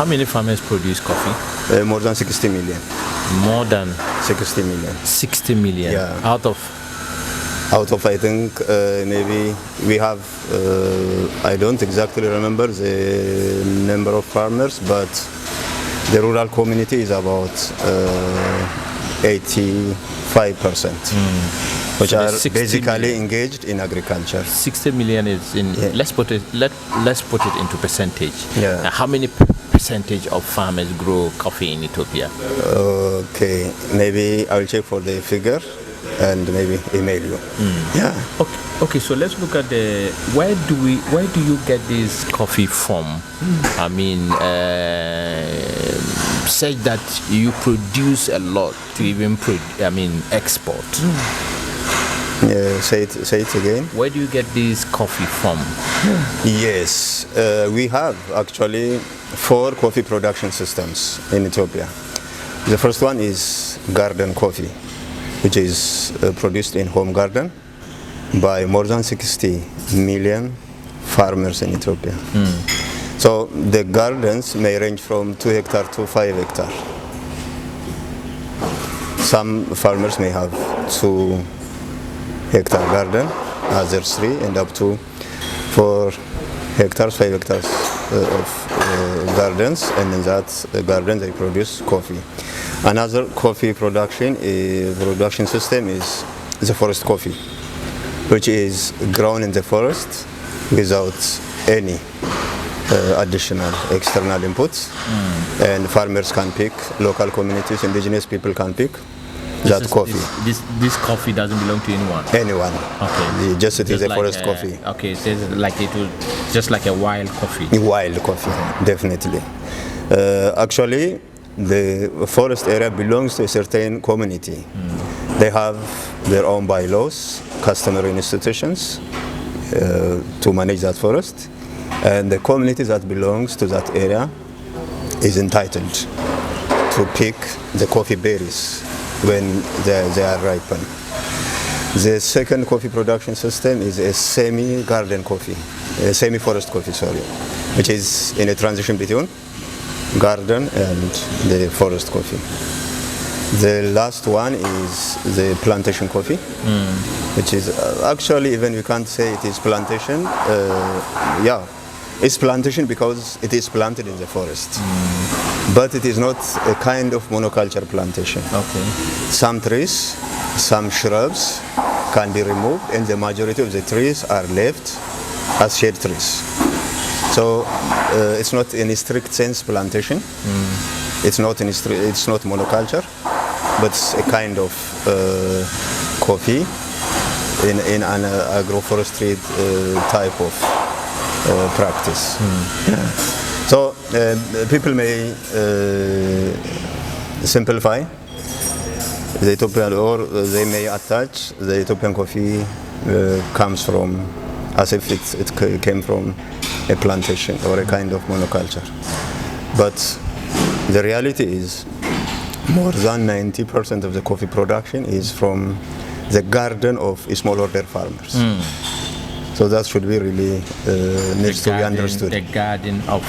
How many farmers produce coffee? More than 60 million. More than 60 million. 60 million. Yeah. Out of I think maybe we have, I don't exactly remember the number of farmers, but the rural community is about 85%, which So are there's 60 basically million. engaged in agriculture. 60 million is in. Yeah. Let's put it into percentage. Yeah. Now, how many percentage of farmers grow coffee in Ethiopia? Okay, maybe I will check for the figure and maybe email you. Yeah. Okay, so let's look at where do you get this coffee from? I mean, say that you produce a lot to even export. Say it again. Where do you get this coffee from? Yes, we have actually 4 coffee production systems in Ethiopia. The first one is garden coffee, which is produced in home garden by more than 60 million farmers in Ethiopia. So the gardens may range from 2 hectares to 5 hectares. Some farmers may have 2 hectare garden, others 3, and up to 4 hectares, 5 hectares of gardens, and in that garden they produce coffee. Another coffee production system is the forest coffee, which is grown in the forest without any additional external inputs, and farmers can pick, local communities, indigenous people can pick that coffee. This coffee doesn't belong to anyone. Anyone. Okay. It is a forest coffee. Okay, so it's just like a wild coffee. Wild coffee, definitely. Actually, the forest area belongs to a certain community. They have their own bylaws, customary institutions to manage that forest, and the community that belongs to that area is entitled to pick the coffee berries when they are ripen. The second coffee production system is a semi-garden coffee, a semi-forest coffee, which is in a transition between garden and the forest coffee. The last one is the plantation coffee, which is actually, even we can't say it is plantation. It's plantation because it is planted in the forest. But it is not a kind of monoculture plantation. Okay. Some trees, some shrubs can be removed, and the majority of the trees are left as shade trees. So it's not in a strict sense plantation. It's not monoculture, but it's a kind of coffee in an agroforestry type of practice. So people may simplify the Ethiopian, or they may attach the Ethiopian coffee comes from, as if it came from a plantation or a kind of monoculture. But the reality is more than 90% of the coffee production is from the garden of smallholder farmers. So that should be really needs to be understood. The garden of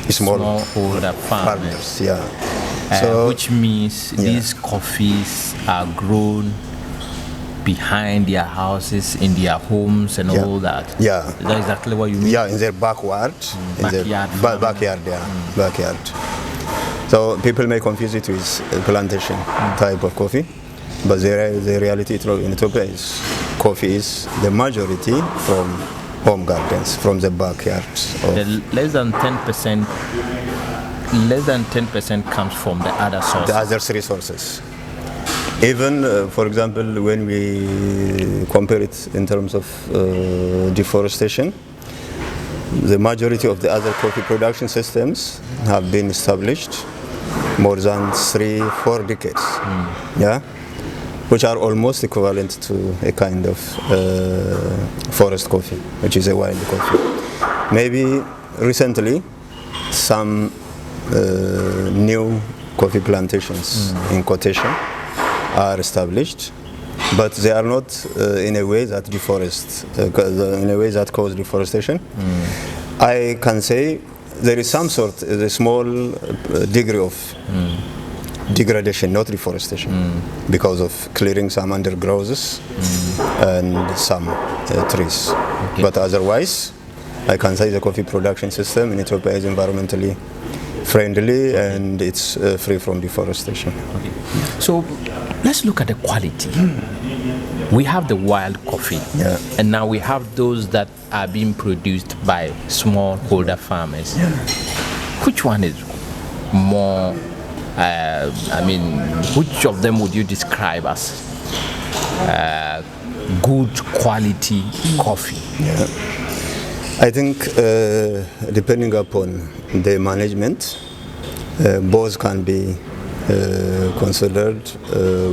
smallholder farmers. Yeah. Which means these coffees are grown behind their houses, in their homes, and all that. Yeah. Is that exactly what you mean? Yeah, in their backyard. Backyard. So people may confuse it with a plantation type of coffee, but the reality in Ethiopia is coffee is the majority from home gardens, from the backyards. Less than 10% comes from the other sources. The other 3 sources. Even, for example, when we compare it in terms of deforestation, the majority of the other coffee production systems have been established more than 3-4 decades. Which are almost equivalent to a kind of forest coffee, which is a wild coffee. Maybe recently some new coffee plantations in quotation are established, but they are not in a way that deforest, in a way that cause deforestation. I can say there is some sort, a small degree of degradation, not reforestation, because of clearing some undergrowths and some trees. Okay. But otherwise, I can say the coffee production system in Ethiopia is environmentally friendly and it's free from deforestation. Okay. So let's look at the quality. We have the wild coffee, and now we have those that are being produced by smallholder farmers. Which one is more, which of them would you describe as good quality coffee? I think depending upon the management, both can be considered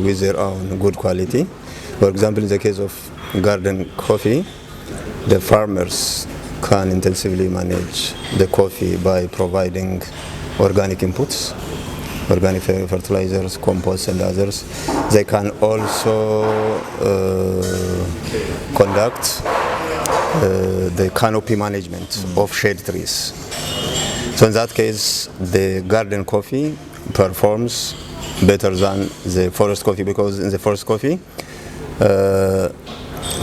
with their own good quality. For example, in the case of garden coffee, the farmers can intensively manage the coffee by providing organic inputs, organic fertilizers, compost and others. They can also conduct the canopy management of shade trees. So in that case, the garden coffee performs better than the forest coffee, because in the forest coffee,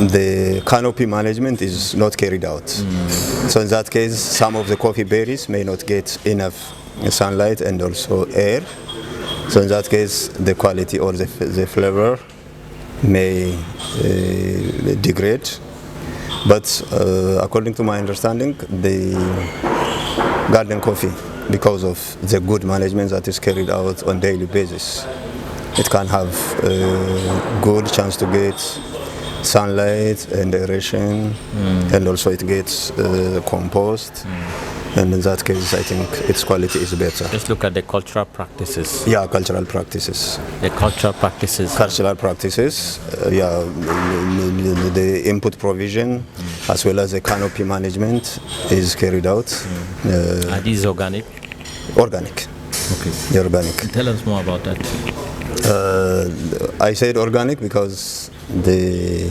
the canopy management is not carried out. So in that case, some of the coffee berries may not get enough sunlight and also air. So in that case, the quality or the flavor may degrade. But according to my understanding, the garden coffee, because of the good management that is carried out on daily basis, it can have a good chance to get sunlight and aeration, and also it gets compost. And in that case, I think its quality is better. Let's look at the cultural practices. Yeah, cultural practices. The cultural practices. Cultural practices, the input provision as well as the canopy management is carried out. Are these organic? Organic. Okay. They're organic. Tell us more about that. I said organic because the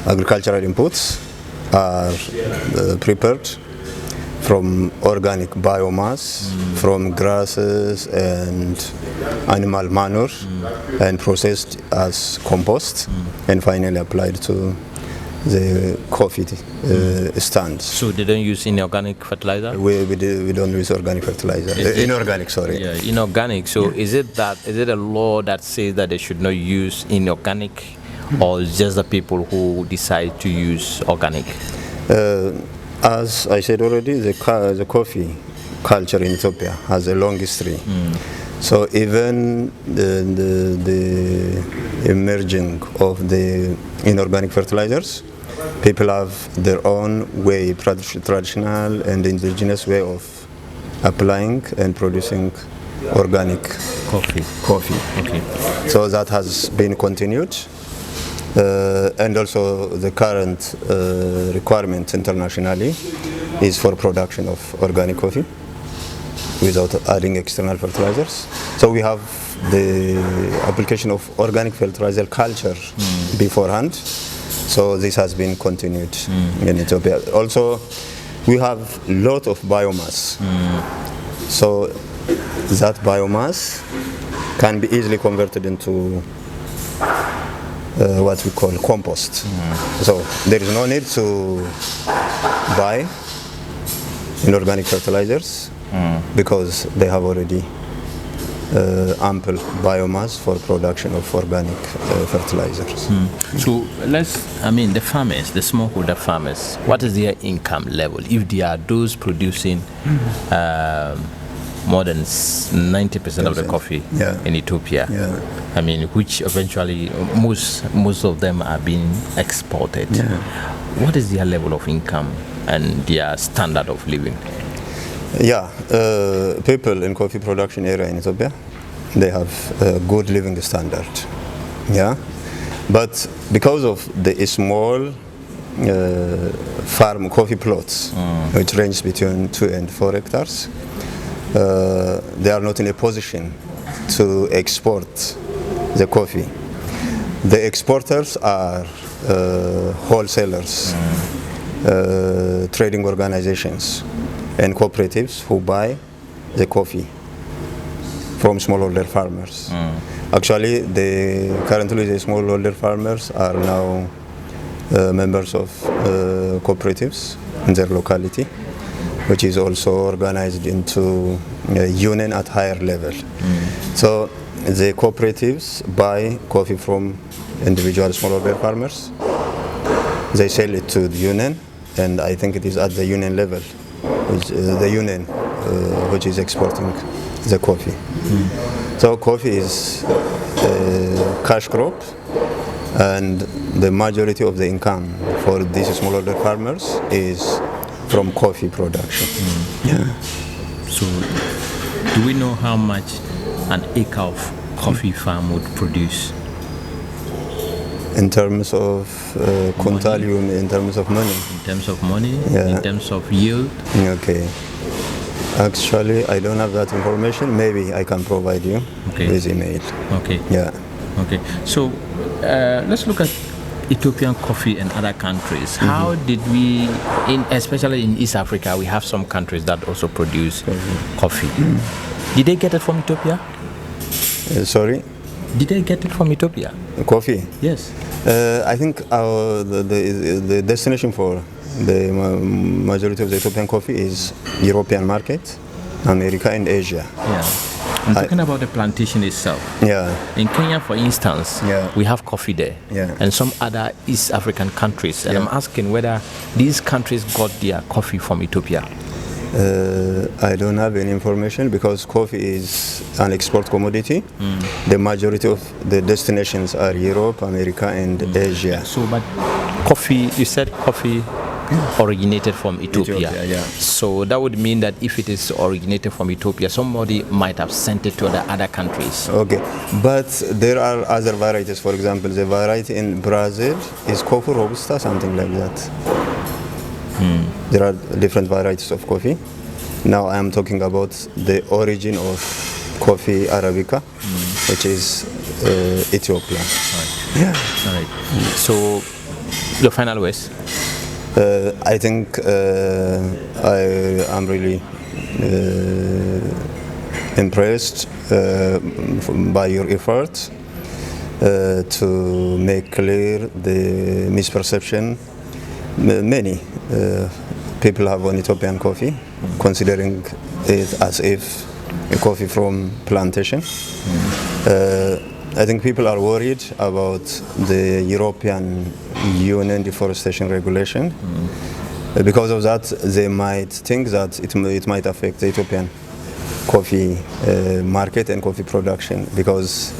agricultural inputs are prepared from organic biomass, from grasses and animal manure, and processed as compost, and finally applied to the coffee stands. So they don't use inorganic fertilizer? We don't use organic fertilizer. Inorganic, sorry. Yeah, inorganic. So is it a law that says that they should not use inorganic, or just the people who decide to use organic? As I said already, the coffee culture in Ethiopia has a long history. So even the emerging of the inorganic fertilizers, people have their own way, traditional and indigenous way of applying and producing organic coffee. Okay. So that has been continued. And also the current requirement internationally is for production of organic coffee without adding external fertilizers. So we have the application of organic fertilizer culture beforehand. So this has been continued in Ethiopia. Also, we have a lot of biomass. So that biomass can be easily converted into what we call compost. So there is no need to buy inorganic fertilizers because they have already ample biomass for production of organic fertilizers. So the farmers, the smallholder farmers, what is their income level if they are those producing more than 90% of the coffee in Ethiopia? Which eventually most of them are being exported. What is their level of income and their standard of living? People in coffee production area in Ethiopia, they have a good living standard. But because of the small farm coffee plots, which range between 2 and 4 hectares, they are not in a position to export the coffee. The exporters are wholesalers trading organizations and cooperatives who buy the coffee from smallholder farmers. Actually, currently the smallholder farmers are now members of cooperatives in their locality, which is also organized into a union at higher level. So the cooperatives buy coffee from individual smallholder farmers. They sell it to the union, and I think it is at the union level, which the union which is exporting the coffee. So coffee is a cash crop, and the majority of the income for these smallholder farmers is from coffee production. Yeah. So, do we know how much an acre of coffee farm would produce? In terms of quintal, in terms of money? In terms of money? Yeah. In terms of yield? Okay. Actually, I don't have that information. Maybe I can provide you with email. Okay. Yeah. Okay. So, let's look at Ethiopian coffee and other countries. How did we, especially in East Africa, we have some countries that also produce coffee. Did they get it from Ethiopia? Sorry? Did they get it from Ethiopia? Coffee? Yes. I think the destination for the majority of the Ethiopian coffee is European market, America, and Asia. Yeah. I'm talking about the plantation itself. Yeah. In Kenya, for instance, Yeah. we have coffee there, Yeah. and some other East African countries. And I'm asking whether these countries got their coffee from Ethiopia. I don't have any information because coffee is an export commodity. The majority of the destinations are Europe, America, and Asia. So, but coffee, you said coffee originated from Ethiopia. Yeah. So that would mean that if it is originated from Ethiopia, somebody might have sent it to the other countries. Okay, but there are other varieties. For example, the variety in Brazil is coffee robusta, something like that. There are different varieties of coffee. Now I am talking about the origin of coffee Arabica, which is Ethiopia. Yeah. All right. So, your final words? I think I am really impressed by your effort to make clear the misperception many people have on Ethiopian coffee, considering it as if a coffee from plantation. I think people are worried about the European Union deforestation regulation. Because of that, they might think that it might affect the Ethiopian coffee market and coffee production, because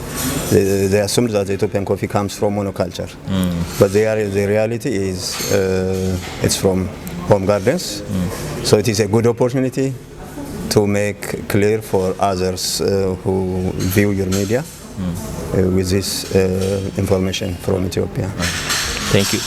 they assume that the Ethiopian coffee comes from monoculture. But the reality is it's from home gardens. So it is a good opportunity to make clear for others who view your media with this information from Ethiopia. Thank you.